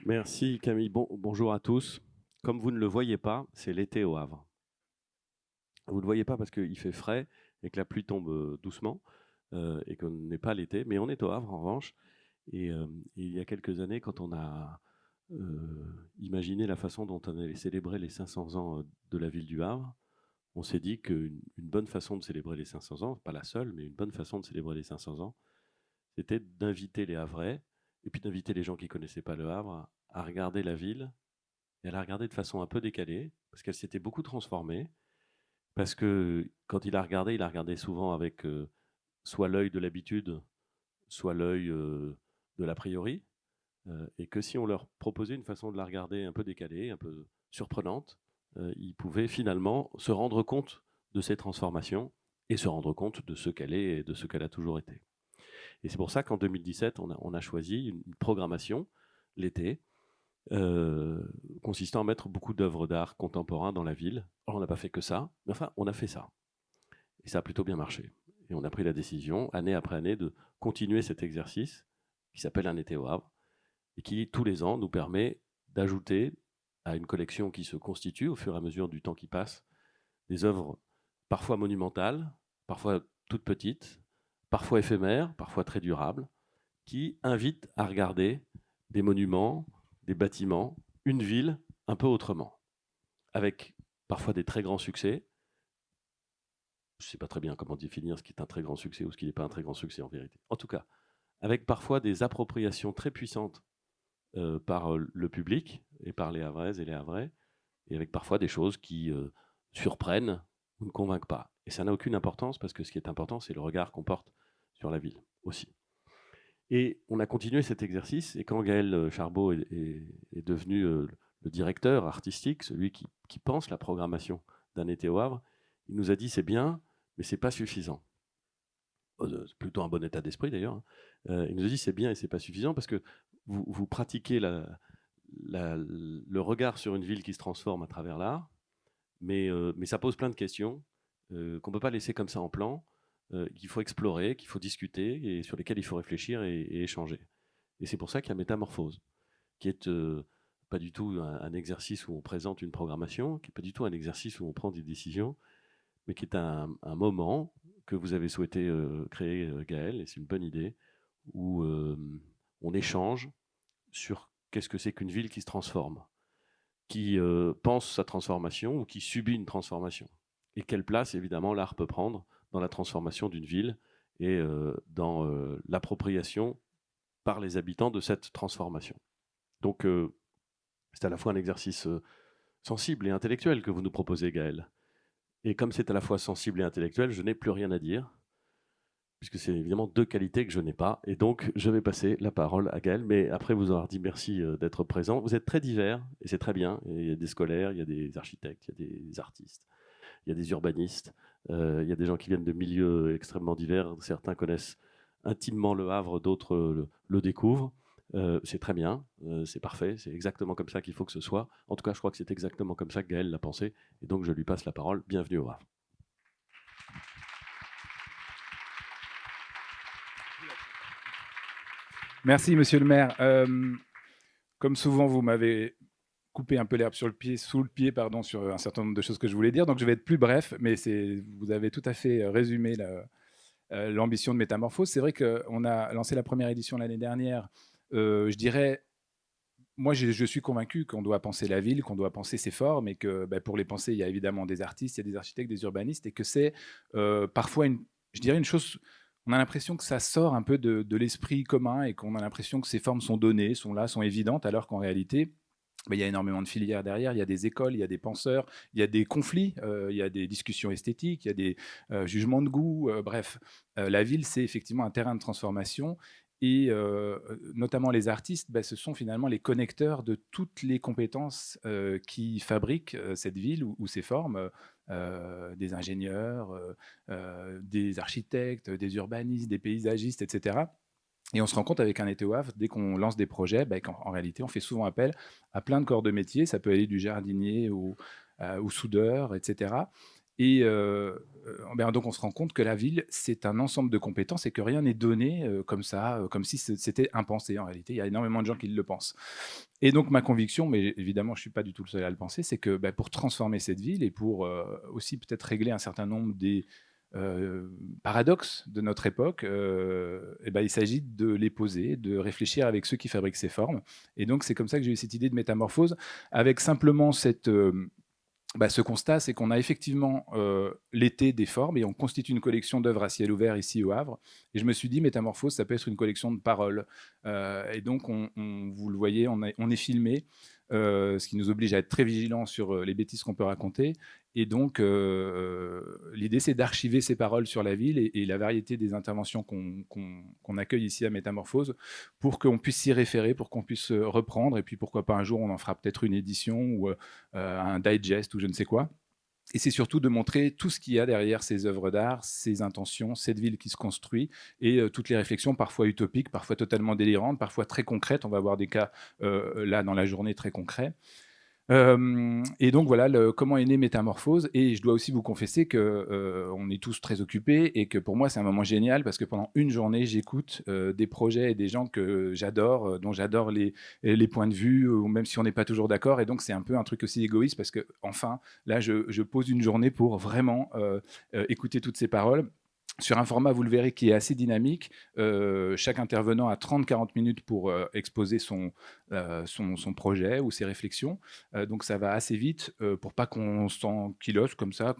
Merci Camille. Bonjour à tous. Comme vous ne le voyez pas, c'est l'été au Havre. Vous ne le voyez pas parce qu'il fait frais et que la pluie tombe doucement et qu'on n'est pas l'été, mais on est au Havre en revanche. Et il y a quelques années, quand on a imaginé la façon dont on allait célébrer les 500 ans de la ville du Havre, on s'est dit qu'une bonne façon de célébrer les 500 ans, pas la seule, mais une bonne façon de célébrer les 500 ans, c'était d'inviter les Havrais et puis d'inviter les gens qui ne connaissaient pas le Havre à regarder la ville. Et elle a regardé de façon un peu décalée, parce qu'elle s'était beaucoup transformée. Parce que quand il a regardé souvent avec soit l'œil de l'habitude, soit l'œil de l'a priori. Et que si on leur proposait une façon de la regarder un peu décalée, un peu surprenante, ils pouvaient finalement se rendre compte de ces transformations et se rendre compte de ce qu'elle est et de ce qu'elle a toujours été. Et c'est pour ça qu'en 2017, on a choisi une programmation l'été euh, consistant à mettre beaucoup d'œuvres d'art contemporain dans la ville. Alors, on n'a pas fait que ça, mais enfin, on a fait ça. Et ça a plutôt bien marché. Et on a pris la décision, année après année, de continuer cet exercice qui s'appelle Un été au Havre et qui, tous les ans, nous permet d'ajouter à une collection qui se constitue au fur et à mesure du temps qui passe des œuvres parfois monumentales, parfois toutes petites, parfois éphémères, parfois très durables, qui invitent à regarder des monuments, des bâtiments, une ville un peu autrement, avec parfois des très grands succès. Je ne sais pas très bien comment définir ce qui est un très grand succès ou ce qui n'est pas un très grand succès en vérité. En tout cas, avec parfois des appropriations très puissantes par le public et par les Havraises et les Havrais, et avec parfois des choses qui surprennent ou ne convainquent pas. Et ça n'a aucune importance parce que ce qui est important, c'est le regard qu'on porte sur la ville aussi. Et on a continué cet exercice, et quand Gaël Charbot est devenu le directeur artistique, celui qui pense la programmation d'un été au Havre, il nous a dit c'est bien, mais c'est pas suffisant. C'est plutôt un bon état d'esprit d'ailleurs. Hein. Il nous a dit c'est bien et c'est pas suffisant parce que vous pratiquez le regard sur une ville qui se transforme à travers l'art, mais ça pose plein de questions qu'on ne peut pas laisser comme ça en plan, qu'il faut explorer, qu'il faut discuter et sur lesquelles il faut réfléchir et échanger. Et c'est pour ça qu'il y a Métamorphose, qui est pas du tout un exercice où on présente une programmation, qui n'est pas du tout un exercice où on prend des décisions, mais qui est un moment que vous avez souhaité créer, Gaël, et c'est une bonne idée, où on échange sur qu'est-ce que c'est qu'une ville qui se transforme, qui pense sa transformation ou qui subit une transformation. Et quelle place, évidemment, l'art peut prendre dans la transformation d'une ville et dans l'appropriation par les habitants de cette transformation. Donc, c'est à la fois un exercice sensible et intellectuel que vous nous proposez, Gaël. Et comme c'est à la fois sensible et intellectuel, je n'ai plus rien à dire, puisque c'est évidemment deux qualités que je n'ai pas. Et donc, je vais passer la parole à Gaël, mais après vous avoir dit merci d'être présent. Vous êtes très divers, et c'est très bien. Et il y a des scolaires, il y a des architectes, il y a des artistes, il y a des urbanistes, il y a des gens qui viennent de milieux extrêmement divers. Certains connaissent intimement le Havre, d'autres le découvrent. C'est très bien, c'est parfait, c'est exactement comme ça qu'il faut que ce soit. En tout cas, je crois que c'est exactement comme ça que Gaël l'a pensé. Et donc, je lui passe la parole. Bienvenue au Havre. Merci, monsieur le maire. Comme souvent, vous m'avez coupé un peu l'herbe sous le pied, pardon, sur un certain nombre de choses que je voulais dire. Donc, je vais être plus bref, mais vous avez tout à fait résumé l'ambition de Métamorphose. C'est vrai qu'on a lancé la première édition l'année dernière. Je dirais, moi, je suis convaincu qu'on doit penser la ville, qu'on doit penser ses formes, et que pour les penser, il y a évidemment des artistes, il y a des architectes, des urbanistes, et que c'est parfois, je dirais, une chose. On a l'impression que ça sort un peu de l'esprit commun et qu'on a l'impression que ces formes sont données, sont là, sont évidentes, alors qu'en réalité, il y a énormément de filières derrière, il y a des écoles, il y a des penseurs, il y a des conflits, il y a des discussions esthétiques, il y a des jugements de goût, bref. La ville, c'est effectivement un terrain de transformation et notamment les artistes, ce sont finalement les connecteurs de toutes les compétences qui fabriquent cette ville ou ces formes. Des ingénieurs, des architectes, des urbanistes, des paysagistes, etc. Et on se rend compte avec un été au Havre, dès qu'on lance des projets, qu'en réalité, on fait souvent appel à plein de corps de métier. Ça peut aller du jardinier au soudeur, etc. Et donc on se rend compte que la ville, c'est un ensemble de compétences et que rien n'est donné comme ça, comme si c'était impensé en réalité. Il y a énormément de gens qui le pensent. Et donc ma conviction, mais évidemment je ne suis pas du tout le seul à le penser, c'est que pour transformer cette ville et pour aussi peut-être régler un certain nombre des paradoxes de notre époque, il s'agit de les poser, de réfléchir avec ceux qui fabriquent ces formes. Et donc c'est comme ça que j'ai eu cette idée de métamorphose, avec simplement ce constat, c'est qu'on a effectivement l'été des formes et on constitue une collection d'œuvres à ciel ouvert ici au Havre. Et je me suis dit, Métamorphose, ça peut être une collection de paroles. Et donc, vous le voyez, on est filmé, ce qui nous oblige à être très vigilants sur les bêtises qu'on peut raconter. Et donc, l'idée, c'est d'archiver ces paroles sur la ville et la variété des interventions qu'on accueille ici à Métamorphose pour qu'on puisse s'y référer, pour qu'on puisse reprendre. Et puis, pourquoi pas un jour, on en fera peut-être une édition ou un digest ou je ne sais quoi. Et c'est surtout de montrer tout ce qu'il y a derrière ces œuvres d'art, ces intentions, cette ville qui se construit et toutes les réflexions parfois utopiques, parfois totalement délirantes, parfois très concrètes. On va avoir des cas là dans la journée très concrets. Et donc voilà comment est née Métamorphose. Et je dois aussi vous confesser que on est tous très occupés et que pour moi c'est un moment génial parce que pendant une journée j'écoute des projets et des gens que j'adore, dont j'adore les points de vue, ou même si on n'est pas toujours d'accord. Et donc c'est un peu un truc aussi égoïste parce que enfin là je pose une journée pour vraiment écouter toutes ces paroles sur un format, vous le verrez, qui est assez dynamique. Chaque intervenant a 30-40 minutes pour exposer son projet ou ses réflexions. Donc ça va assez vite pour pas qu'on s'enquilosse comme ça.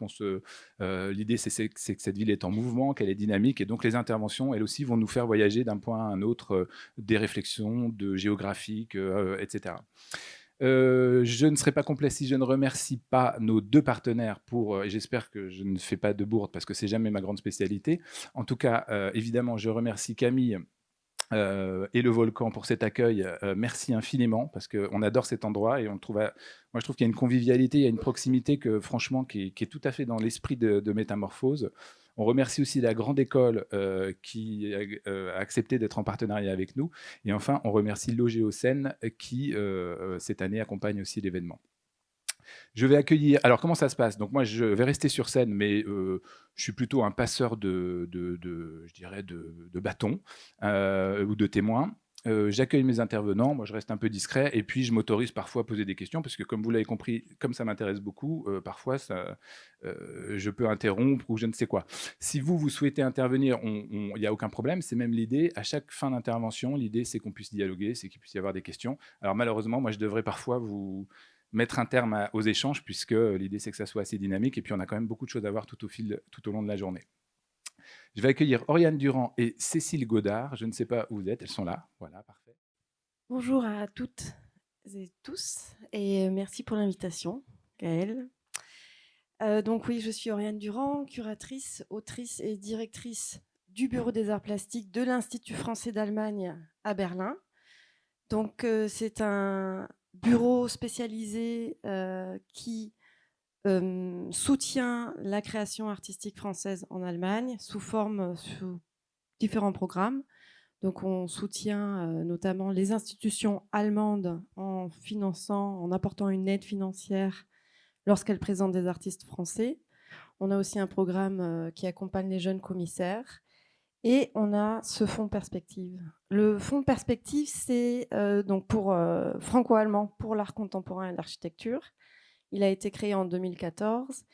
L'idée, c'est que cette ville est en mouvement, qu'elle est dynamique. Et donc les interventions, elles aussi, vont nous faire voyager d'un point à un autre, des réflexions de géographiques, etc. Je ne serai pas complet si je ne remercie pas nos deux partenaires et j'espère que je ne fais pas de bourde parce que c'est jamais ma grande spécialité. En tout cas, évidemment, je remercie Camille et le Volcan pour cet accueil. Merci infiniment parce qu'on adore cet endroit et moi je trouve qu'il y a une convivialité, il y a une proximité franchement qui est tout à fait dans l'esprit de Métamorphose. On remercie aussi la Grande École qui a accepté d'être en partenariat avec nous. Et enfin, on remercie l'OGEOCEN qui, cette année, accompagne aussi l'événement. Je vais accueillir. Alors, comment ça se passe? Donc, moi, je vais rester sur scène, mais je suis plutôt un passeur je dirais, de bâtons ou de témoins. J'accueille mes intervenants, moi je reste un peu discret, et puis je m'autorise parfois à poser des questions, parce que comme vous l'avez compris, comme ça m'intéresse beaucoup, parfois je peux interrompre ou je ne sais quoi. Si vous souhaitez intervenir, il n'y a aucun problème, c'est même l'idée. À chaque fin d'intervention, l'idée c'est qu'on puisse dialoguer, c'est qu'il puisse y avoir des questions. Alors malheureusement, moi je devrais parfois vous mettre un terme aux échanges, puisque l'idée c'est que ça soit assez dynamique, et puis on a quand même beaucoup de choses à voir tout au long de la journée. Je vais accueillir Oriane Durand et Cécile Godard. Je ne sais pas où vous êtes, elles sont là. Voilà, parfait. Bonjour à toutes et tous, et merci pour l'invitation, Gaëlle. Donc oui, je suis Oriane Durand, curatrice, autrice et directrice du Bureau des Arts Plastiques de l'Institut français d'Allemagne à Berlin. Donc c'est un bureau spécialisé qui soutient la création artistique française en Allemagne sous différents programmes. Donc on soutient notamment les institutions allemandes en apportant une aide financière lorsqu'elles présentent des artistes français. On a aussi un programme qui accompagne les jeunes commissaires. Et on a ce fonds Perspective. Le fonds Perspective, c'est donc pour franco-allemand pour l'art contemporain et l'architecture. Il a été créé en 2014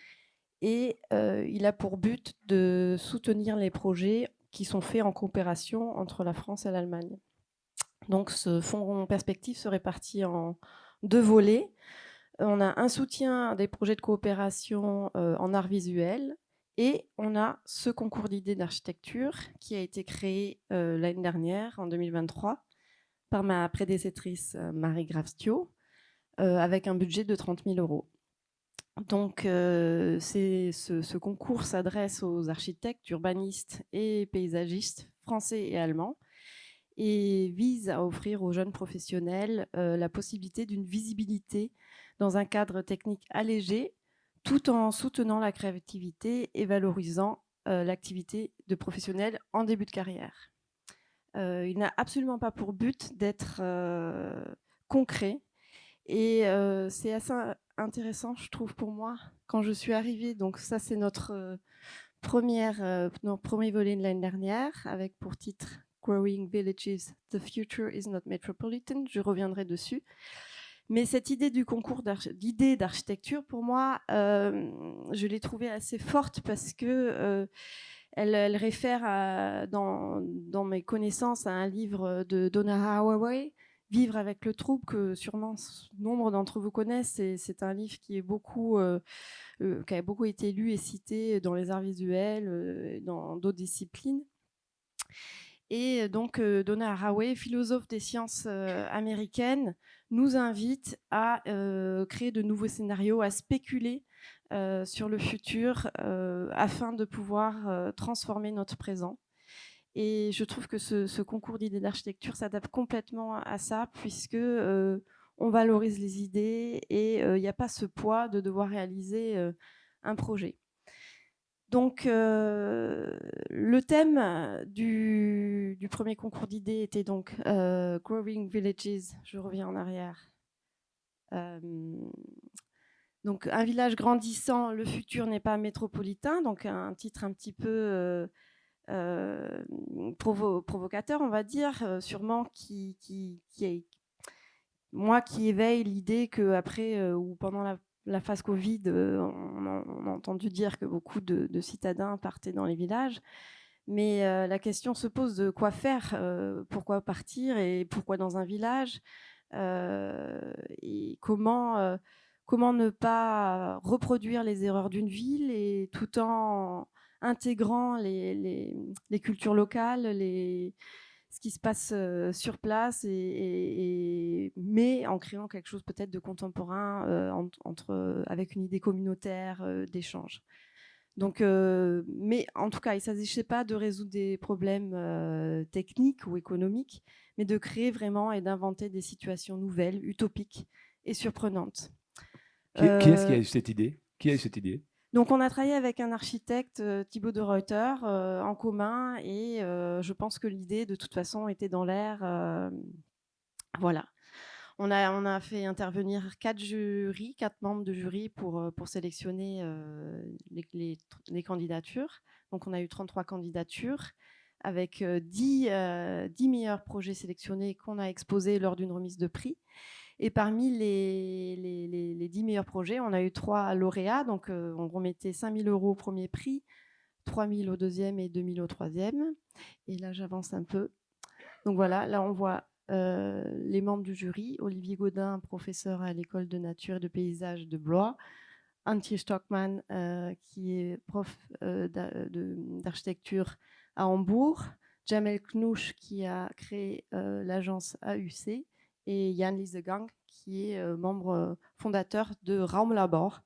et il a pour but de soutenir les projets qui sont faits en coopération entre la France et l'Allemagne. Donc ce fonds Perspective se répartit en 2 volets. On a un soutien des projets de coopération en art visuel et on a ce concours d'idées d'architecture qui a été créé l'année dernière, en 2023, par ma prédécessrice Marie Gravstio, avec un budget de 30 000 €. Donc, ce concours s'adresse aux architectes, urbanistes et paysagistes français et allemands et vise à offrir aux jeunes professionnels la possibilité d'une visibilité dans un cadre technique allégé, tout en soutenant la créativité et valorisant l'activité de professionnels en début de carrière. Il n'a absolument pas pour but d'être concret Et c'est assez intéressant, je trouve, pour moi, quand je suis arrivée. Donc ça, c'est notre premier volet de l'année dernière, avec pour titre Growing Villages, The Future is not Metropolitan. Je reviendrai dessus. Mais cette idée du concours d'idées d'architecture, pour moi, je l'ai trouvée assez forte parce que elle réfère dans mes connaissances à un livre de Donna Haraway, Vivre avec le trouble, que sûrement nombre d'entre vous connaissent. C'est un livre qui a beaucoup été lu et cité dans les arts visuels, dans d'autres disciplines. Et donc, Donna Haraway, philosophe des sciences américaines, nous invite à créer de nouveaux scénarios, à spéculer sur le futur afin de pouvoir transformer notre présent. Et je trouve que ce concours d'idées d'architecture s'adapte complètement à ça, puisque on valorise les idées et il n'y a pas ce poids de devoir réaliser un projet. Donc, le thème du premier concours d'idées était donc Growing Villages. Je reviens en arrière. Donc, un village grandissant, le futur n'est pas métropolitain. Donc, un titre un petit peu provocateur, on va dire, sûrement qui éveille l'idée qu'après ou pendant la phase Covid, on a entendu dire que beaucoup de citadins partaient dans les villages. Mais la question se pose de quoi faire, pourquoi partir et pourquoi dans un village, et comment ne pas reproduire les erreurs d'une ville et tout en intégrant les cultures locales, ce qui se passe sur place, mais en créant quelque chose peut-être de contemporain avec une idée communautaire d'échange. Donc, mais en tout cas, il ne s'agissait pas de résoudre des problèmes techniques ou économiques, mais de créer vraiment et d'inventer des situations nouvelles, utopiques et surprenantes. Qui est-ce qui a eu cette idée? Qui a eu cette idée? Donc, on a travaillé avec un architecte, Thibaut de Ruyter, en commun, et je pense que l'idée, de toute façon, était dans l'air. Voilà. On a fait intervenir 4 membres de jury pour sélectionner les candidatures. Donc, on a eu 33 candidatures avec 10 meilleurs projets sélectionnés qu'on a exposés lors d'une remise de prix. Et parmi les 10 meilleurs projets, on a eu 3 lauréats. Donc, on remettait 5 000 € au premier prix, 3 000 au deuxième et 2 000 au troisième. Et là, j'avance un peu. Donc voilà, là, on voit les membres du jury: Olivier Gaudin, professeur à l'école de nature et de paysage de Blois; Antje Stockmann, qui est prof d'architecture à Hambourg; Jamel Knouch, qui a créé l'agence AUC; et Jan Lisegang, qui est membre fondateur de Raumlabor.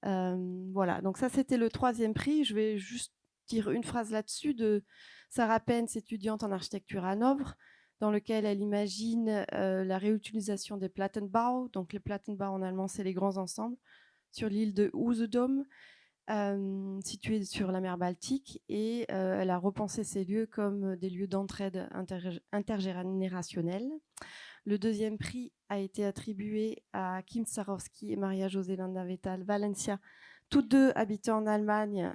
Voilà, donc ça, c'était le 3e prix. Je vais juste dire une phrase là-dessus de Sarah Pence, étudiante en architecture à Hanovre, dans lequel elle imagine la réutilisation des Plattenbau. Donc les Plattenbau en allemand, c'est les grands ensembles, sur l'île de Usedom, située sur la mer Baltique. Et elle a repensé ces lieux comme des lieux d'entraide intergénérationnelle. Le 2e prix a été attribué à Kim Sarowski et Maria-José Landavetal Valencia, toutes deux habitées en Allemagne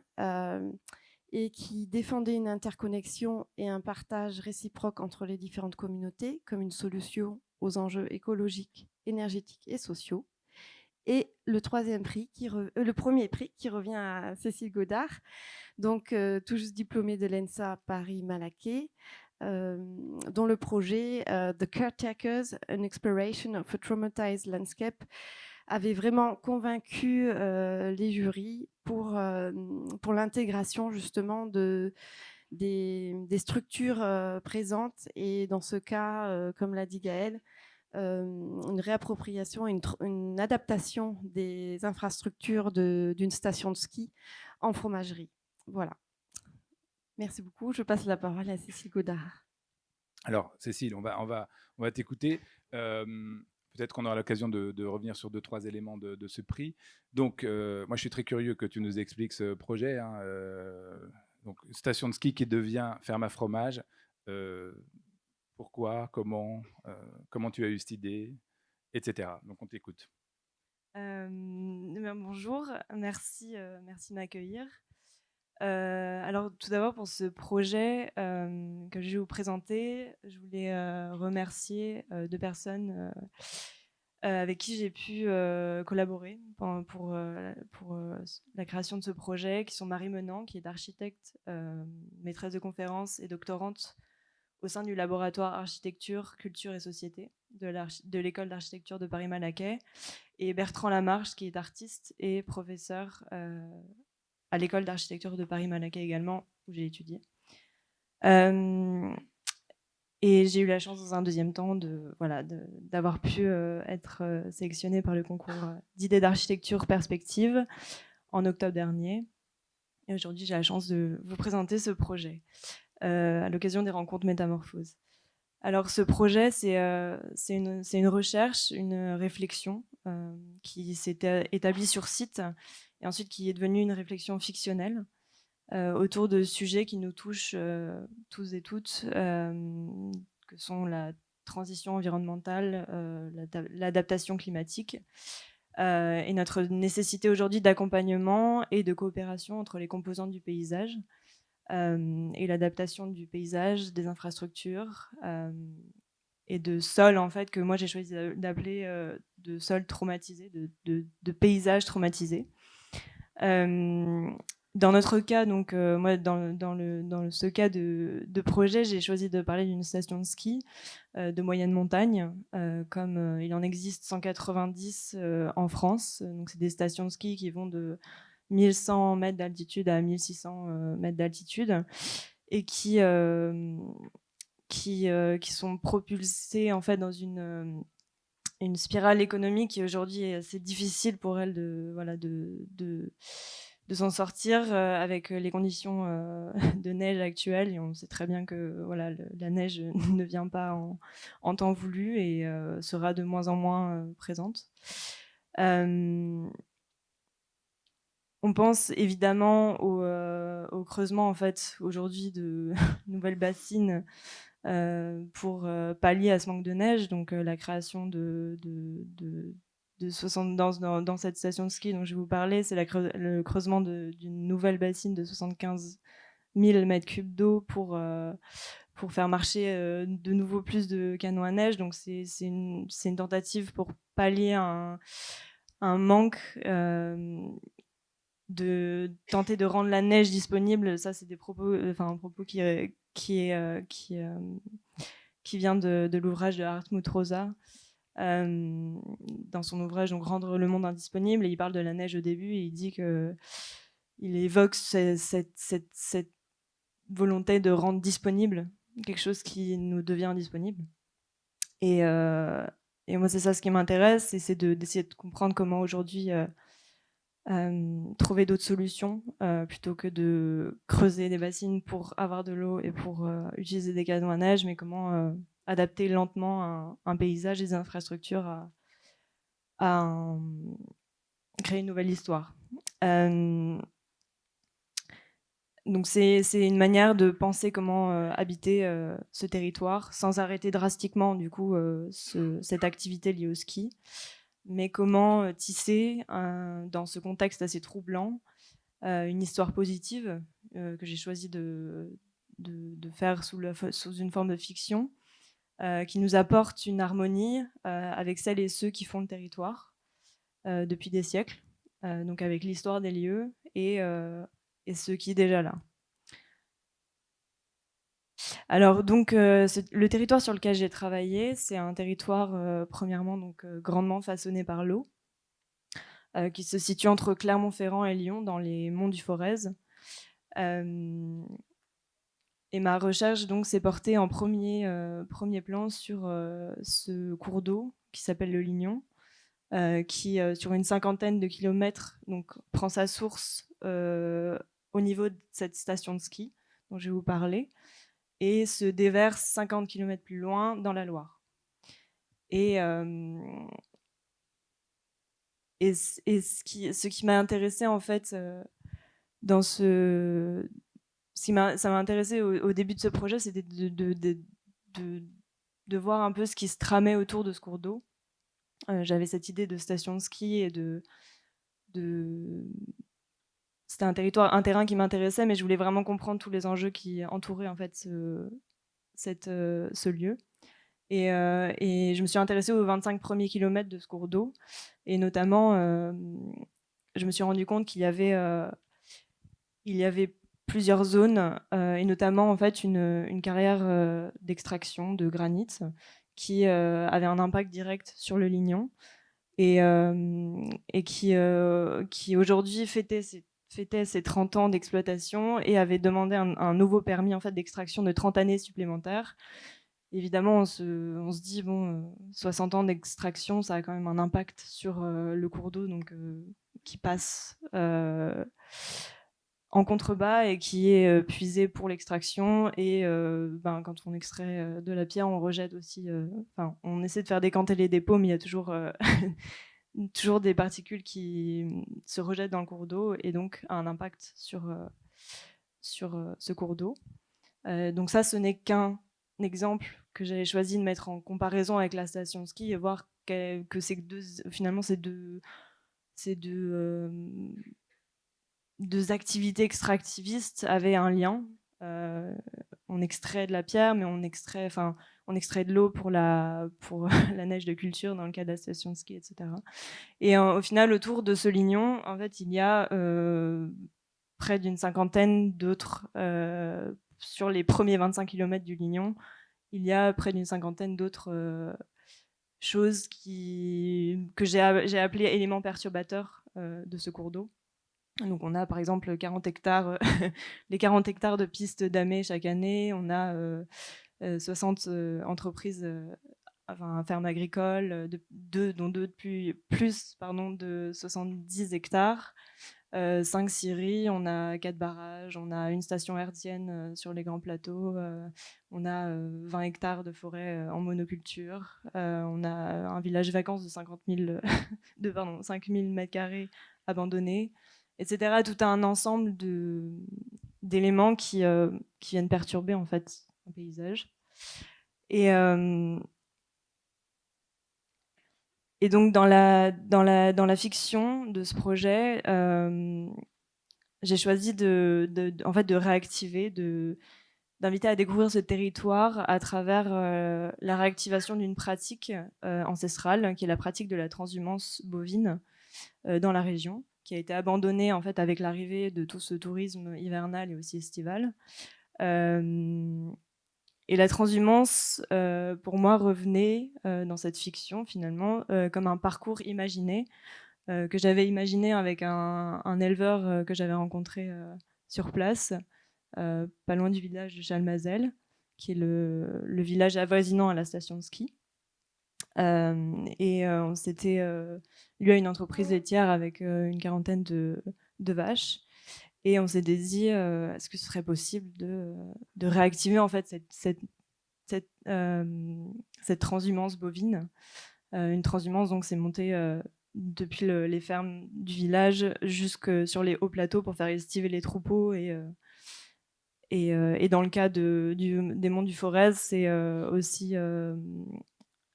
et qui défendaient une interconnexion et un partage réciproque entre les différentes communautés comme une solution aux enjeux écologiques, énergétiques et sociaux. Et le premier prix qui revient à Cécile Godard, donc tout juste diplômée de l'ENSA Paris-Malaquais, dont le projet The Caretakers, an Exploration of a Traumatized Landscape, avait vraiment convaincu les jurys pour l'intégration justement des structures présentes, et dans ce cas, comme l'a dit Gaëlle, une réappropriation, une adaptation des infrastructures d'une station de ski en fromagerie. Voilà. Merci beaucoup. Je passe la parole à Cécile Godard. Alors, Cécile, on va t'écouter. Peut-être qu'on aura l'occasion de revenir sur 2-3 éléments de ce prix. Donc, moi, je suis très curieux que tu nous expliques ce projet. Donc, station de ski qui devient ferme à fromage. Pourquoi? Comment tu as eu cette idée? etc. Donc on t'écoute. Bonjour, merci, merci de m'accueillir. Alors tout d'abord pour ce projet que je vais vous présenter, je voulais remercier 2 personnes avec qui j'ai pu collaborer pour la création de ce projet, qui sont Marie Menant, qui est architecte, maîtresse de conférences et doctorante au sein du laboratoire architecture, culture et société de l'école d'architecture de Paris-Malaquais, et Bertrand Lamarche, qui est artiste et professeur à l'école d'architecture de Paris-Malaquais également, où j'ai étudié. Et j'ai eu la chance dans un deuxième temps d'avoir pu être sélectionnée par le concours d'idées d'architecture perspective en octobre dernier. Et aujourd'hui, j'ai la chance de vous présenter ce projet à l'occasion des rencontres Métamorphose. Alors ce projet, c'est une recherche, une réflexion qui s'est établie sur site et ensuite qui est devenue une réflexion fictionnelle autour de sujets qui nous touchent tous et toutes, que sont la transition environnementale, l'adaptation climatique et notre nécessité aujourd'hui d'accompagnement et de coopération entre les composantes du paysage et l'adaptation du paysage, des infrastructures et de sols en fait que moi j'ai choisi d'appeler de sols traumatisés, de paysages traumatisés. Dans notre cas, donc moi dans ce cas de projet, j'ai choisi de parler d'une station de ski de moyenne montagne, comme il en existe 190 en France. Donc c'est des stations de ski qui vont de 1100 mètres d'altitude à 1600 mètres d'altitude et qui sont propulsées en fait dans une spirale économique qui aujourd'hui est assez difficile pour elle de s'en sortir avec les conditions de neige actuelles. Et on sait très bien que voilà, la neige ne vient pas en temps voulu et sera de moins en moins présente. On pense évidemment au creusement en fait aujourd'hui de nouvelles bassines pour pallier à ce manque de neige, donc la création de 60 dans cette station de ski dont je vais vous parler, c'est le creusement d'une nouvelle bassine de 75 000 mètres cubes d'eau pour faire marcher de nouveau plus de canons à neige. Donc c'est une tentative pour pallier un manque de tenter de rendre la neige disponible. Ça, c'est des propos, un propos qui vient de l'ouvrage de Hartmut Rosa, dans son ouvrage donc Rendre le monde indisponible, et il parle de la neige au début et il dit que il évoque cette volonté de rendre disponible quelque chose qui nous devient indisponible. Et moi, c'est ça ce qui m'intéresse, et c'est d'essayer de comprendre comment aujourd'hui trouver d'autres solutions plutôt que de creuser des bassines pour avoir de l'eau et pour utiliser des canons à neige, mais comment adapter lentement un paysage et des infrastructures à créer une nouvelle histoire. Donc c'est une manière de penser comment habiter ce territoire sans arrêter drastiquement du coup cette activité liée au ski, mais comment tisser dans ce contexte assez troublant une histoire positive que j'ai choisi de faire sous une forme de fiction qui nous apporte une harmonie avec celles et ceux qui font le territoire depuis des siècles, donc avec l'histoire des lieux et ce qui est déjà là. Alors donc le territoire sur lequel j'ai travaillé, c'est un territoire premièrement donc grandement façonné par l'eau, qui se situe entre Clermont-Ferrand et Lyon dans les monts du Forez. Et ma recherche donc s'est portée en premier plan sur ce cours d'eau qui s'appelle le Lignon, qui sur une cinquantaine de kilomètres donc prend sa source au niveau de cette station de ski dont je vais vous parler et se déverse 50 km plus loin dans la Loire. Et ce qui m'a intéressé en fait dans ça m'a intéressé au début de ce projet, c'était de voir un peu ce qui se tramait autour de ce cours d'eau J'avais cette idée de station de ski et c'était un terrain qui m'intéressait, mais je voulais vraiment comprendre tous les enjeux qui entouraient en fait ce lieu. Et je me suis intéressée aux 25 premiers kilomètres de ce cours d'eau. Et notamment, je me suis rendu compte qu'il y avait plusieurs zones, et notamment en fait une carrière d'extraction de granit qui avait un impact direct sur le Lignon et qui aujourd'hui fêtait ses 30 ans d'exploitation et avait demandé un nouveau permis en fait, d'extraction de 30 années supplémentaires. Évidemment, on se dit, bon, 60 ans d'extraction, ça a quand même un impact sur le cours d'eau donc, qui passe en contrebas et qui est puisé pour l'extraction. Et quand on extrait de la pierre, on rejette aussi. On essaie de faire décanter les dépôts, mais il y a toujours, toujours des particules qui se rejettent dans le cours d'eau et donc a un impact sur ce cours d'eau. Donc ça, ce n'est qu'un exemple que j'avais choisi de mettre en comparaison avec la station de ski et voir que finalement ces deux activités extractivistes avaient un lien. On extrait de la pierre, mais on extrait de l'eau pour la neige de culture dans le cas de la station de ski, etc. Et au final, autour de ce lignon, en fait, il y a près d'une cinquantaine d'autres, sur les premiers 25 km du Lignon, il y a près d'une cinquantaine d'autres choses que j'ai appelées éléments perturbateurs de ce cours d'eau. Donc on a par exemple 40 hectares, les 40 hectares de pistes damées chaque année, on a 60 entreprises, fermes agricoles, dont deux de 70 hectares, 5 scieries, on a 4 barrages, on a une station hertzienne sur les grands plateaux, on a 20 hectares de forêt en monoculture, on a un village vacances de 5 000 mètres carrés abandonnés, etc. Tout un ensemble d'éléments qui viennent perturber en fait un paysage. Et donc dans la fiction de ce projet, j'ai choisi en fait de réactiver, d'inviter à découvrir ce territoire à travers la réactivation d'une pratique ancestrale, qui est la pratique de la transhumance bovine dans la région, qui a été abandonnée en fait avec l'arrivée de tout ce tourisme hivernal et aussi estival. Et la transhumance, pour moi, revenait dans cette fiction, finalement, comme un parcours imaginé, que j'avais imaginé avec un éleveur que j'avais rencontré sur place, pas loin du village de Chalmazel, qui est le village avoisinant à la station de ski. On s'était... lui a une entreprise laitière avec une quarantaine de vaches. Et on s'est dit, est-ce que ce serait possible de réactiver en fait cette transhumance bovine. Une transhumance, donc, c'est monté depuis les fermes du village jusque sur les hauts plateaux pour faire estiver les troupeaux. Et dans le cas des monts du Forez, c'est aussi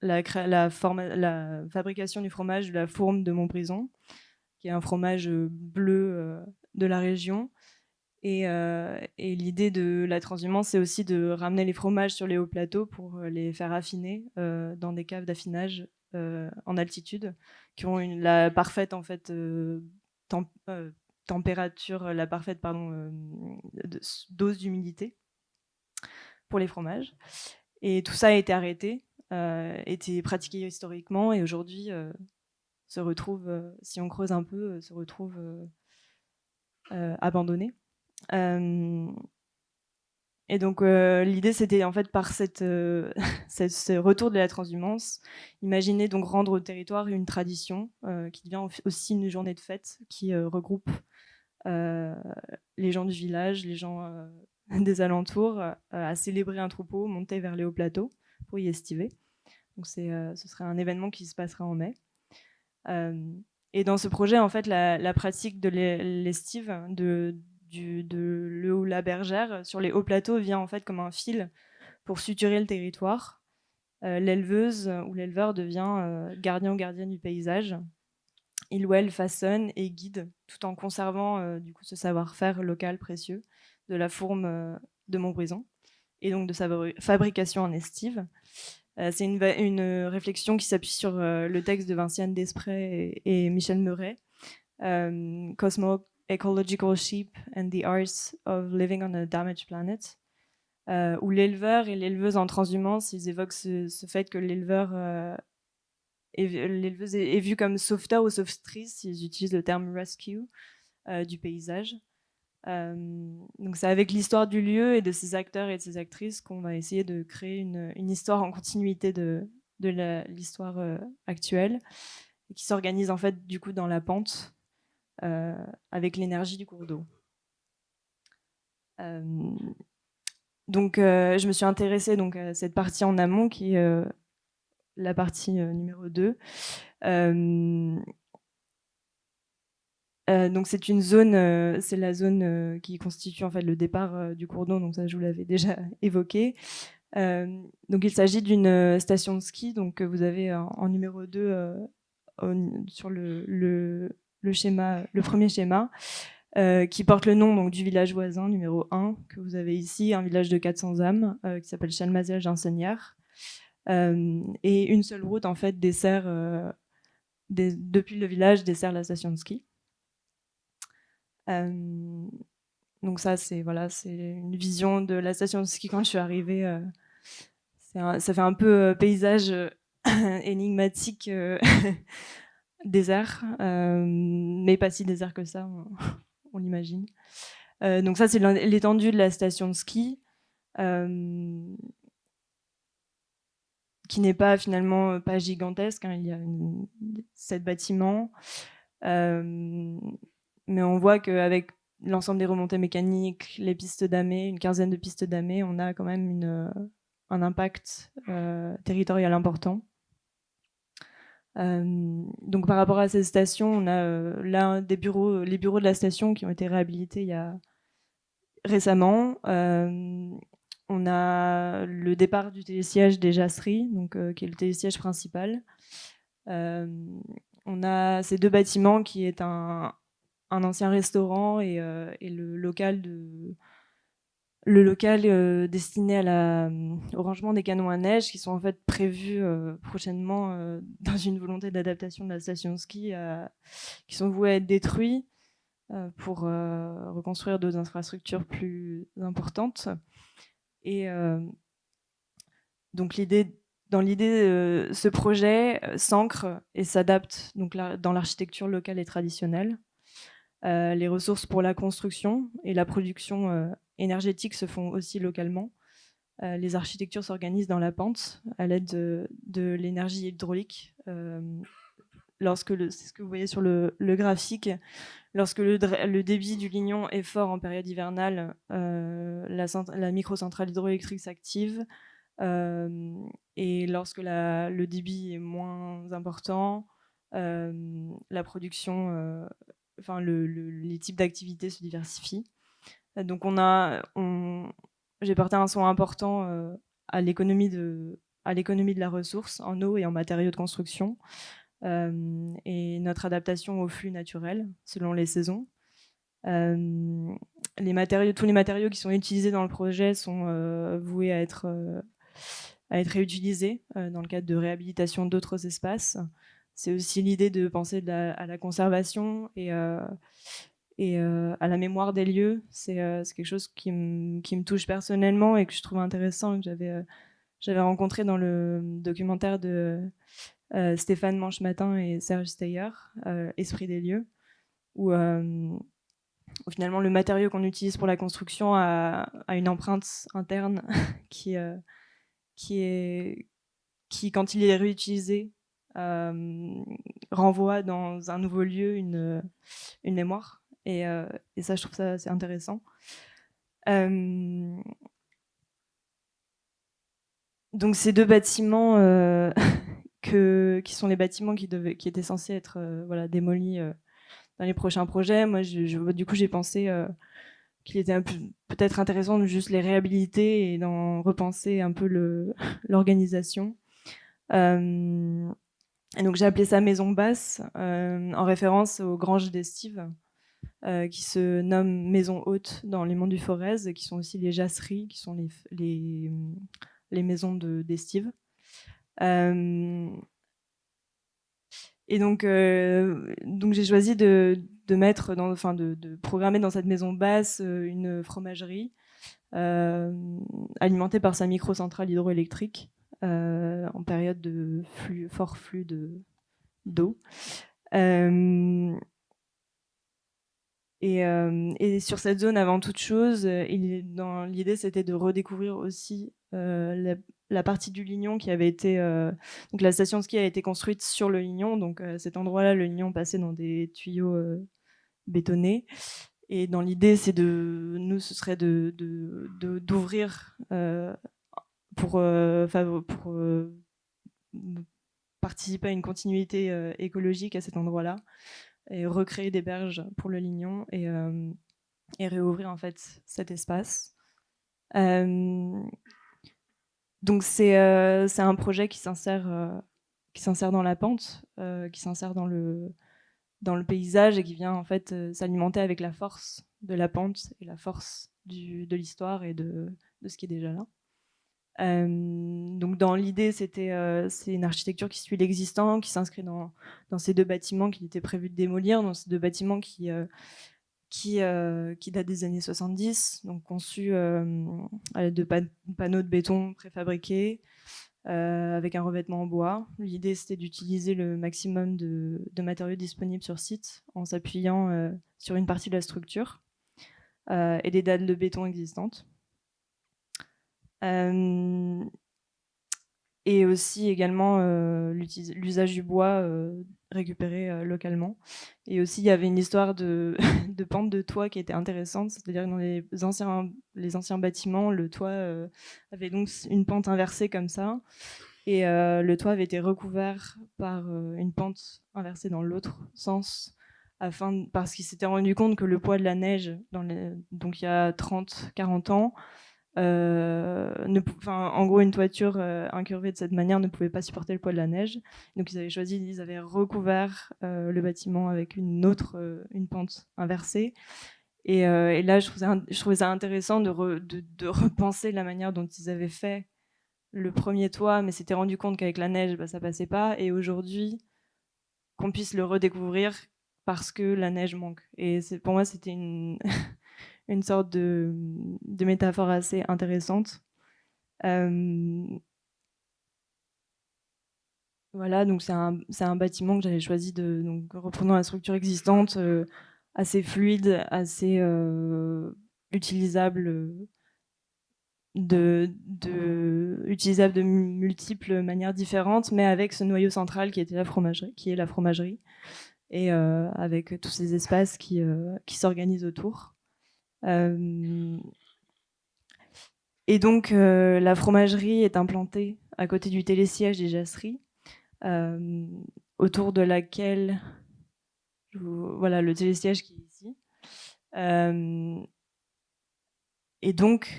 la fabrication du fromage de la fourme de Montbrison, qui est un fromage bleu de la région. Et l'idée de la transhumance, c'est aussi de ramener les fromages sur les hauts plateaux pour les faire affiner dans des caves d'affinage en altitude, qui ont la parfaite en fait, température, la parfaite dose d'humidité pour les fromages. Et tout ça a été arrêté, été pratiqué historiquement, et aujourd'hui se retrouve, si on creuse un peu, se retrouve abandonné. Et donc l'idée, c'était en fait par ce retour de la transhumance, imaginer donc rendre au territoire une tradition qui devient aussi une journée de fête qui regroupe les gens du village, les gens des alentours à célébrer un troupeau monté vers les hauts plateaux pour y estiver. Donc ce serait un événement qui se passera en mai. Et dans ce projet, en fait, la pratique de l'estive, de Le Haut-la-Bergère sur les hauts plateaux vient en fait comme un fil pour suturer le territoire. l'éleveuse ou l'éleveur devient gardien ou gardienne du paysage. Il ou elle façonne et guide tout en conservant du coup ce savoir-faire local précieux de la fourme de Montbrison et donc de sa fabrication en estive. C'est une réflexion qui s'appuie sur le texte de Vinciane Desprez et Michel Meuret, Cosmo-Ecological Sheep and the Arts of Living on a Damaged Planet, où l'éleveur et l'éleveuse en transhumance, ils évoquent ce fait que l'éleveuse est vue comme sauveteur ou sauvetrice, ils utilisent le terme rescue du paysage. Donc c'est avec l'histoire du lieu et de ses acteurs et de ses actrices qu'on va essayer de créer une histoire en continuité de l'histoire actuelle, et qui s'organise en fait du coup dans la pente avec l'énergie du cours d'eau. Donc je me suis intéressée donc, à cette partie en amont qui est la partie numéro 2. Donc c'est une zone, c'est la zone qui constitue en fait le départ du cours d'eau, donc ça je vous l'avais déjà évoqué. Donc il s'agit d'une station de ski, donc que vous avez en numéro 2 sur le schéma, le premier schéma, qui porte le nom donc, du village voisin numéro 1 que vous avez ici, un village de 400 âmes qui s'appelle Chalmazel-Ginsenière. Et une seule route en fait dessert depuis le village dessert la station de ski. Donc ça c'est une vision de la station de ski quand je suis arrivée. Ça fait un peu paysage énigmatique désert, mais pas si désert que ça, on l'imagine. Donc ça c'est l'étendue de la station de ski. Qui n'est pas finalement pas gigantesque, hein, il y a 7 bâtiments, mais on voit qu'avec l'ensemble des remontées mécaniques, les pistes damées, une quinzaine de pistes damées, on a quand même un impact territorial important. Donc par rapport à ces stations, on a là les bureaux de la station qui ont été réhabilités récemment. On a le départ du télésiège des Jasseries, donc, qui est le télésiège principal. On a ces 2 bâtiments qui est un ancien restaurant et le local destiné au rangement des canons à neige qui sont en fait prévus prochainement dans une volonté d'adaptation de la station de ski qui sont voués à être détruits pour reconstruire d'autres infrastructures plus importantes. Et donc dans l'idée, ce projet s'ancre et s'adapte donc dans l'architecture locale et traditionnelle. Les ressources pour la construction et la production énergétique se font aussi localement. Les architectures s'organisent dans la pente à l'aide de l'énergie hydraulique. C'est ce que vous voyez sur le graphique, lorsque le débit du Lignon est fort en période hivernale, la microcentrale hydroélectrique s'active, et lorsque le débit est moins important, la production, les types d'activités se diversifient. Donc j'ai porté un soin important à l'économie de la ressource en eau et en matériaux de construction. Et notre adaptation au flux naturel selon les saisons. Tous les matériaux qui sont utilisés dans le projet sont voués à être réutilisés dans le cadre de réhabilitation d'autres espaces. C'est aussi l'idée de penser à la conservation et à la mémoire des lieux. C'est quelque chose qui me touche personnellement et que je trouve intéressant, que j'avais rencontré dans le documentaire de Stéphane Manchematin et Serge Steyer, Esprit des lieux, où finalement le matériau qu'on utilise pour la construction a une empreinte interne qui, quand il est réutilisé, renvoie dans un nouveau lieu une mémoire. Et ça, je trouve ça assez intéressant. Donc ces 2 bâtiments qui sont les bâtiments qui étaient censés être démolis dans les prochains projets. Moi, du coup, j'ai pensé qu'il était peut-être intéressant de juste les réhabiliter et d'en repenser un peu l'organisation. Et donc j'ai appelé ça maison basse, en référence aux granges d'estive, qui se nomment maison haute dans les monts du Forez, et qui sont aussi les jasseries, qui sont les maisons d'estive. Et donc j'ai choisi de mettre de programmer dans cette maison basse une fromagerie alimentée par sa microcentrale hydroélectrique en période de fort flux d'eau. Et sur cette zone, avant toute chose, l'idée c'était de redécouvrir aussi la partie du Lignon qui avait été... donc la station de ski a été construite sur le Lignon, donc à cet endroit-là, le Lignon passait dans des tuyaux bétonnés. Et dans l'idée, ce serait d'ouvrir pour participer à une continuité écologique à cet endroit-là, et recréer des berges pour le Lignon, et réouvrir en fait cet espace. Donc c'est un projet qui s'insère dans la pente, qui s'insère dans le paysage, et qui vient en fait s'alimenter avec la force de la pente et la force de l'histoire et de ce qui est déjà là. Donc dans l'idée, c'est une architecture qui suit l'existant, qui s'inscrit dans ces deux bâtiments qu'il était prévu de démolir, dans ces deux bâtiments qui datent des années 70, donc conçus de panneaux de béton préfabriqués, avec un revêtement en bois. L'idée, c'était d'utiliser le maximum de matériaux disponibles sur site en s'appuyant sur une partie de la structure et des dalles de béton existantes. Et aussi également l'usage du bois récupéré localement. Et aussi, il y avait une histoire de pente de toit qui était intéressante, c'est-à-dire dans les anciens bâtiments, le toit avait donc une pente inversée comme ça, et le toit avait été recouvert par une pente inversée dans l'autre sens, parce qu'il s'était rendu compte que le poids de la neige, donc il y a 30-40 ans, en gros, une toiture incurvée de cette manière ne pouvait pas supporter le poids de la neige. Donc ils avaient recouvert le bâtiment avec une pente inversée. Et là, je trouvais ça intéressant de repenser la manière dont ils avaient fait le premier toit, mais s'étaient rendu compte qu'avec la neige, ça passait pas. Et aujourd'hui, qu'on puisse le redécouvrir parce que la neige manque. Et pour moi, c'était une une sorte de métaphore assez intéressante. Voilà, donc c'est un bâtiment que j'avais choisi donc reprenant la structure existante, assez fluide, assez utilisable, utilisable de multiples manières différentes, mais avec ce noyau central qui est la fromagerie, et avec tous ces espaces qui s'organisent autour. Et donc, la fromagerie est implantée à côté du télésiège des jasseries, autour de laquelle, voilà, le télésiège qui est ici. Et donc,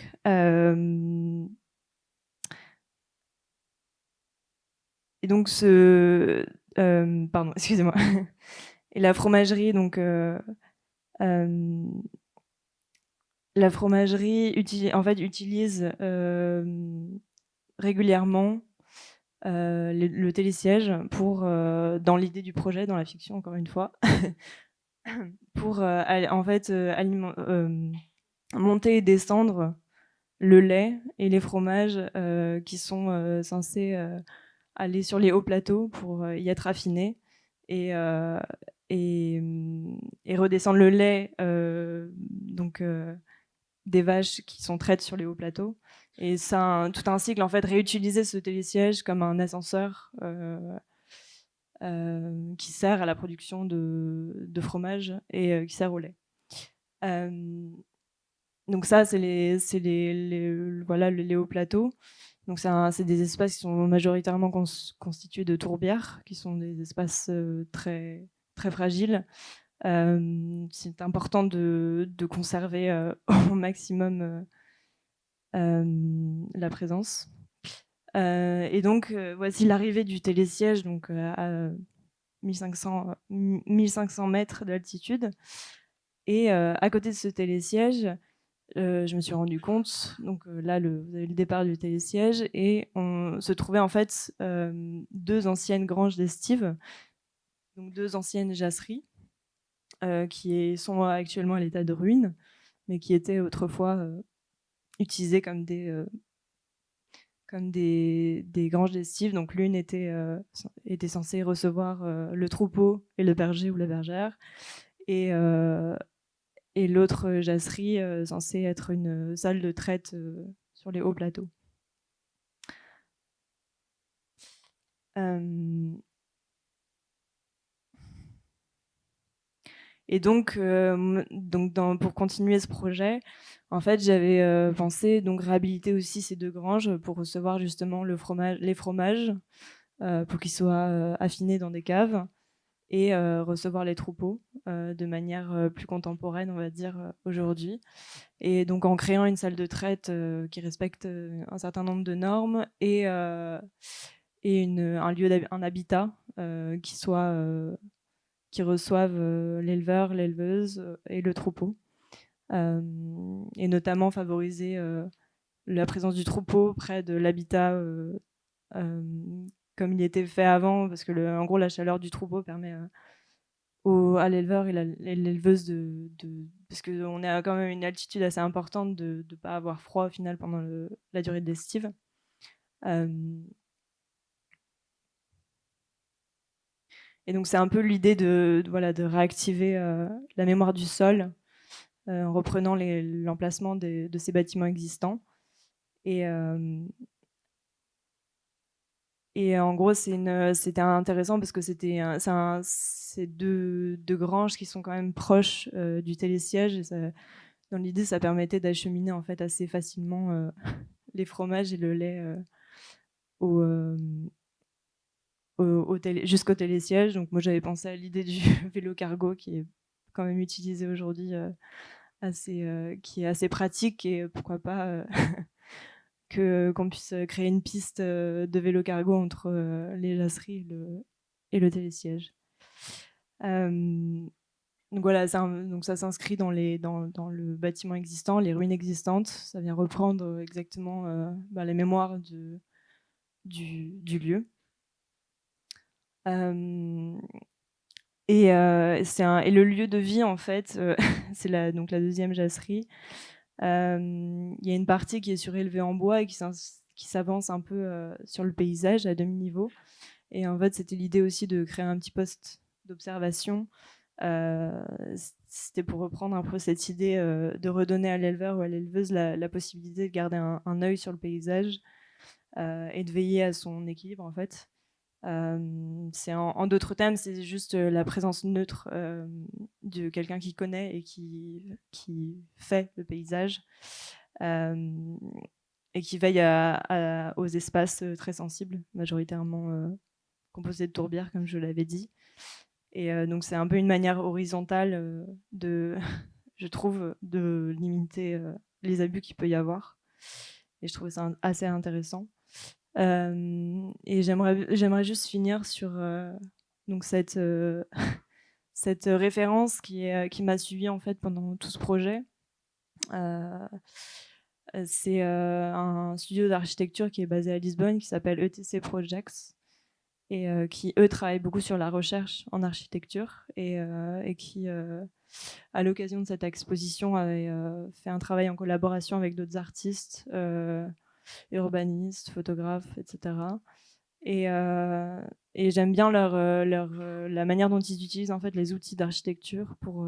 pardon, excusez-moi. Et la fromagerie, donc, la fromagerie utilise régulièrement le télésiège pour, dans l'idée du projet, dans la fiction encore une fois, pour monter et descendre le lait et les fromages qui sont censés aller sur les hauts plateaux pour y être affinés, et redescendre le lait des vaches qui sont traites sur les hauts plateaux. Et c'est tout un cycle, en fait, réutiliser ce télésiège comme un ascenseur qui sert à la production de fromage et qui sert au lait. Donc ça, c'est les hauts plateaux. Donc c'est des espaces qui sont majoritairement constitués de tourbières, qui sont des espaces très, très fragiles. C'est important de conserver au maximum la présence. Et donc, voici l'arrivée du télésiège, donc à 1500 mètres d'altitude. Et à côté de ce télésiège, je me suis rendu compte, donc là, vous avez le départ du télésiège, et on se trouvait en fait 2 anciennes granges d'estive, donc 2 anciennes jasseries, qui sont actuellement à l'état de ruine, mais qui étaient autrefois utilisées comme des granges d'estive. Donc l'une était censée recevoir le troupeau et le berger ou la bergère, et l'autre jasserie censée être une salle de traite sur les hauts plateaux. Et donc pour continuer ce projet, en fait, j'avais pensé donc réhabiliter aussi ces 2 granges pour recevoir justement les fromages, pour qu'ils soient affinés dans des caves, et recevoir les troupeaux de manière plus contemporaine, on va dire, aujourd'hui. Et donc en créant une salle de traite qui respecte un certain nombre de normes, et un habitat qui reçoivent l'éleveur, l'éleveuse et le troupeau. Et notamment favoriser la présence du troupeau près de l'habitat comme il était fait avant, parce que en gros la chaleur du troupeau permet à l'éleveur et l'éleveuse parce qu'on est à quand même une altitude assez importante, de ne pas avoir froid au final pendant la durée de l'estive. Et donc c'est un peu l'idée de réactiver la mémoire du sol en reprenant l'emplacement de ces bâtiments existants. Et en gros, c'était intéressant parce que c'est deux granges qui sont quand même proches du télésiège. Et dans l'idée, ça permettait d'acheminer en fait assez facilement les fromages et le lait jusqu'au télésiège. Donc moi, j'avais pensé à l'idée du vélo cargo qui est quand même utilisé aujourd'hui, qui est assez pratique, et pourquoi pas qu'on puisse créer une piste de vélo cargo entre les jasseries et le télésiège. Donc voilà, donc ça s'inscrit dans le bâtiment existant, les ruines existantes. Ça vient reprendre exactement les mémoires du lieu. Et le lieu de vie, en fait, c'est donc la deuxième jasserie. Il y a une partie qui est surélevée en bois et qui s'avance un peu sur le paysage à demi-niveau. Et en fait, c'était l'idée aussi de créer un petit poste d'observation. C'était pour reprendre un peu cette idée de redonner à l'éleveur ou à l'éleveuse la possibilité de garder un œil sur le paysage et de veiller à son équilibre, en fait. En d'autres termes, c'est juste la présence neutre de quelqu'un qui connaît et qui fait le paysage et qui veille aux espaces très sensibles, majoritairement composés de tourbières, comme je l'avais dit. Et donc c'est un peu une manière horizontale je trouve, de limiter les abus qu'il peut y avoir. Et je trouvais ça assez intéressant. Et j'aimerais juste finir sur donc cette référence qui m'a suivie en fait pendant tout ce projet. C'est un studio d'architecture qui est basé à Lisbonne, qui s'appelle ETC Projects, et qui eux travaillent beaucoup sur la recherche en architecture, et qui à l'occasion de cette exposition avait fait un travail en collaboration avec d'autres artistes, urbanistes, photographes, etc. Et j'aime bien la manière dont ils utilisent en fait les outils d'architecture pour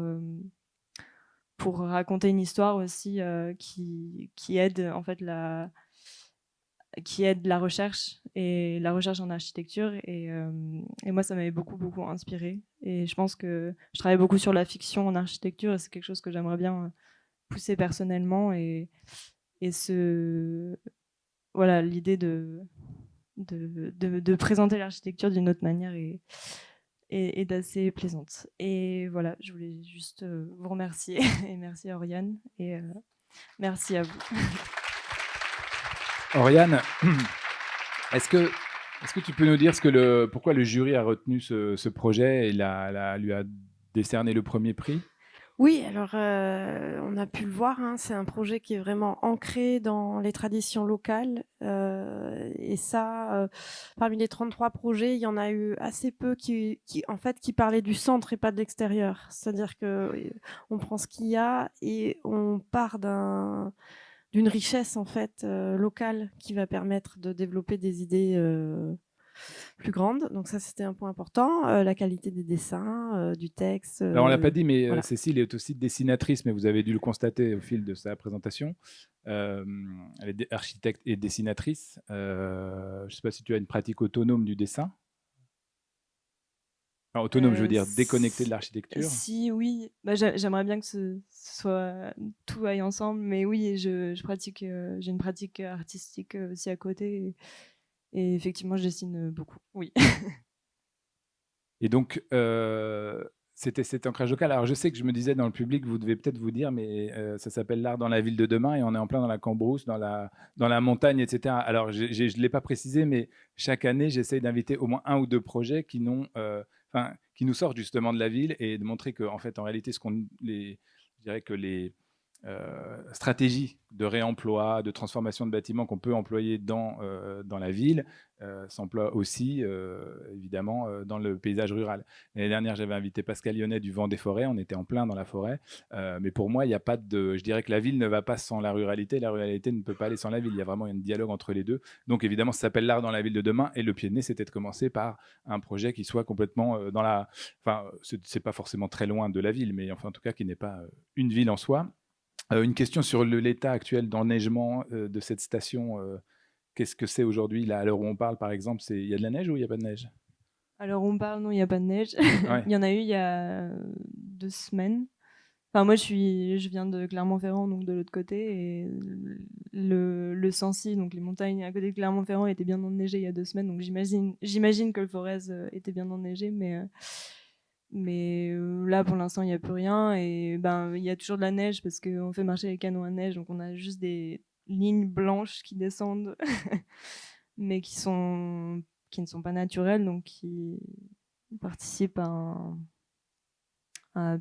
raconter une histoire aussi qui aide en fait la recherche et la recherche en architecture. Et moi, ça m'avait beaucoup inspiré. Et je pense que je travaille beaucoup sur la fiction en architecture, et c'est quelque chose que j'aimerais bien pousser personnellement. Et voilà, l'idée de présenter l'architecture d'une autre manière est assez plaisante. Et voilà, je voulais juste vous remercier. Et merci à Oriane. Et merci à vous. Oriane, Est-ce que tu peux nous dire pourquoi le jury a retenu ce projet et lui a décerné le premier prix? Oui, alors on a pu le voir, hein, c'est un projet qui est vraiment ancré dans les traditions locales. Et ça, parmi les 33 projets, il y en a eu assez peu en fait, qui parlaient du centre et pas de l'extérieur. C'est-à-dire qu'on prend ce qu'il y a et on part d'une richesse en fait, locale qui va permettre de développer des idées plus grande. Donc ça, c'était un point important. La qualité des dessins, du texte. Alors, on l'a pas dit, mais Voilà. Cécile est aussi dessinatrice, mais vous avez dû le constater au fil de sa présentation. Elle est architecte et dessinatrice. Je ne sais pas si tu as une pratique autonome du dessin. Enfin, autonome, je veux dire déconnectée de l'architecture. Si, oui. Bah, j'aimerais bien que ce soit tout aille ensemble, mais oui, je pratique, j'ai une pratique artistique aussi à côté. Et effectivement, je dessine beaucoup, oui. Et donc, c'était cet ancrage local. Alors, je sais que je me disais dans le public, vous devez peut-être vous dire, mais ça s'appelle l'art dans la ville de demain et on est en plein dans la Cambrousse, dans la montagne, etc. Alors, je ne l'ai pas précisé, mais chaque année, j'essaye d'inviter au moins 1 ou 2 projets qui nous sortent justement de la ville et de montrer que, en fait, en réalité, je dirais que les stratégies de réemploi, de transformation de bâtiments qu'on peut employer dans la ville s'emploient aussi évidemment dans le paysage rural. L'année dernière, j'avais invité Pascal Lyonnais du Vent des Forêts, on était en plein dans la forêt, mais pour moi, il n'y a pas je dirais que la ville ne va pas sans la ruralité ne peut pas aller sans la ville, il y a vraiment un dialogue entre les deux. Donc évidemment, ça s'appelle l'art dans la ville de demain et le pied de nez, c'était de commencer par un projet qui soit complètement c'est pas forcément très loin de la ville, mais enfin en tout cas qui n'est pas une ville en soi. Une question sur l'état actuel d'enneigement de cette station. Qu'est-ce que c'est aujourd'hui, là, à l'heure où on parle, par exemple, il y a de la neige ou il n'y a pas de neige? Alors, on parle, non, il n'y a pas de neige. Ouais. Il y en a eu il y a 2 semaines. Enfin, moi, je viens de Clermont-Ferrand, donc de l'autre côté, et le Sancy, donc les montagnes à côté de Clermont-Ferrand, étaient bien enneigées il y a 2 semaines. Donc j'imagine que le Forez était bien enneigé, mais là, pour l'instant, il n'y a plus rien. Et ben, il y a toujours de la neige parce qu'on fait marcher les canons à neige, donc on a juste des lignes blanches qui descendent, mais qui ne sont pas naturelles, donc qui participent à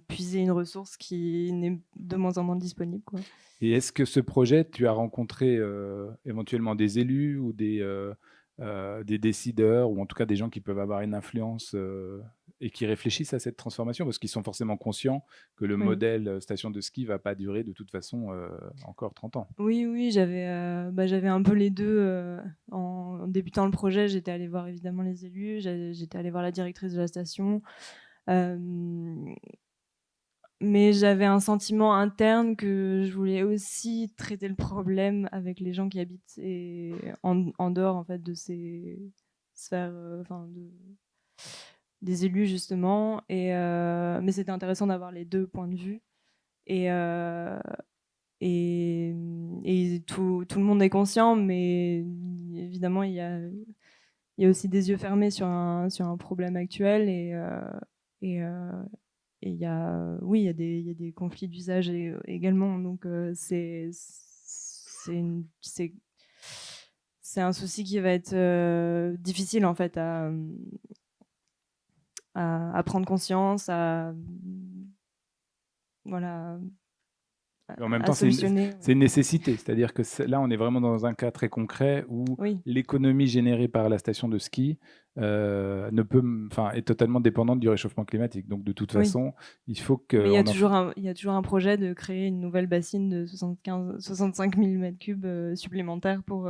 puiser une ressource qui n'est de moins en moins disponible, quoi. Et est-ce que ce projet, tu as rencontré éventuellement des élus ou des décideurs, ou en tout cas des gens qui peuvent avoir une influence et qui réfléchissent à cette transformation, parce qu'ils sont forcément conscients que le modèle station de ski ne va pas durer de toute façon encore 30 ans. Oui, j'avais un peu les deux. En débutant le projet, j'étais allée voir évidemment les élus, j'étais allée voir la directrice de la station. Mais j'avais un sentiment interne que je voulais aussi traiter le problème avec les gens qui habitent en dehors en fait de ces sphères, des élus justement. Mais c'était intéressant d'avoir les deux points de vue. Et tout le monde est conscient, mais évidemment il y a aussi des yeux fermés sur un problème actuel. Et il y a des conflits d'usage également. Donc c'est un souci qui va être difficile en fait à prendre conscience, En même temps, c'est une nécessité. C'est-à-dire que là, on est vraiment dans un cas très concret où l'économie générée par la station de ski est totalement dépendante du réchauffement climatique. Donc, de toute façon, il faut que... Mais il y a toujours un projet de créer une nouvelle bassine de 65 000 m3 supplémentaires pour...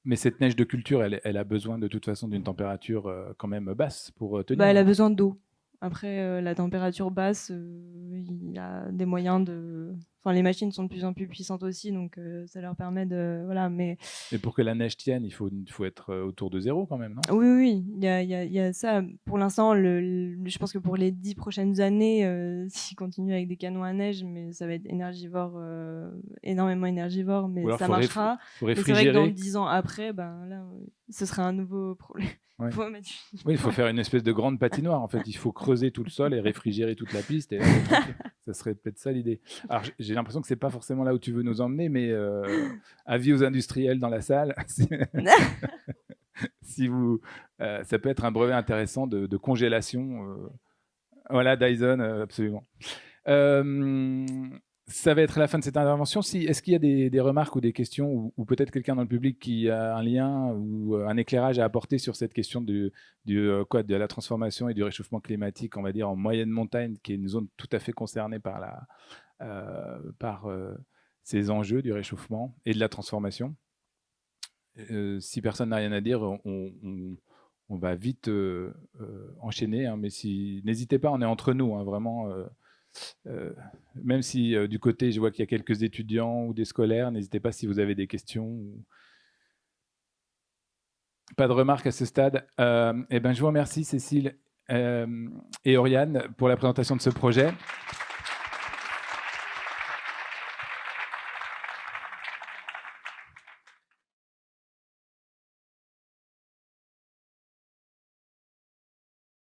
Mais cette neige de culture, elle a besoin de toute façon d'une température quand même basse pour tenir. Elle a besoin d'eau. Après, la température basse, il y a des moyens de... Enfin, les machines sont de plus en plus puissantes aussi, donc ça leur permet de... Voilà, mais pour que la neige tienne, il faut être autour de 0 quand même, non? Oui, il y a ça. Pour l'instant, je pense que pour les 10 prochaines années, s'ils continuent avec des canons à neige, mais ça va être énergivore, énormément énergivore, mais ça marchera. Mais c'est vrai que dans 10 ans après, là, ce sera un nouveau problème. Ouais. Oui, il faut faire une espèce de grande patinoire. En fait, il faut creuser tout le sol et réfrigérer toute la piste. Et là, ça serait peut-être ça l'idée. Alors, j'ai l'impression que c'est pas forcément là où tu veux nous emmener, mais avis aux industriels dans la salle. si vous, ça peut être un brevet intéressant de congélation. Voilà, Dyson, absolument. Ça va être la fin de cette intervention. Est-ce qu'il y a des remarques ou des questions, ou peut-être quelqu'un dans le public qui a un lien ou un éclairage à apporter sur cette question de la transformation et du réchauffement climatique, on va dire, en moyenne montagne, qui est une zone tout à fait concernée par ces enjeux du réchauffement et de la transformation. Si personne n'a rien à dire, on va vite enchaîner, hein, mais n'hésitez pas, on est entre nous, hein, vraiment. Même si du côté, je vois qu'il y a quelques étudiants ou des scolaires, n'hésitez pas si vous avez des questions. Pas de remarques à ce stade. Je vous remercie, Cécile et Oriane, pour la présentation de ce projet.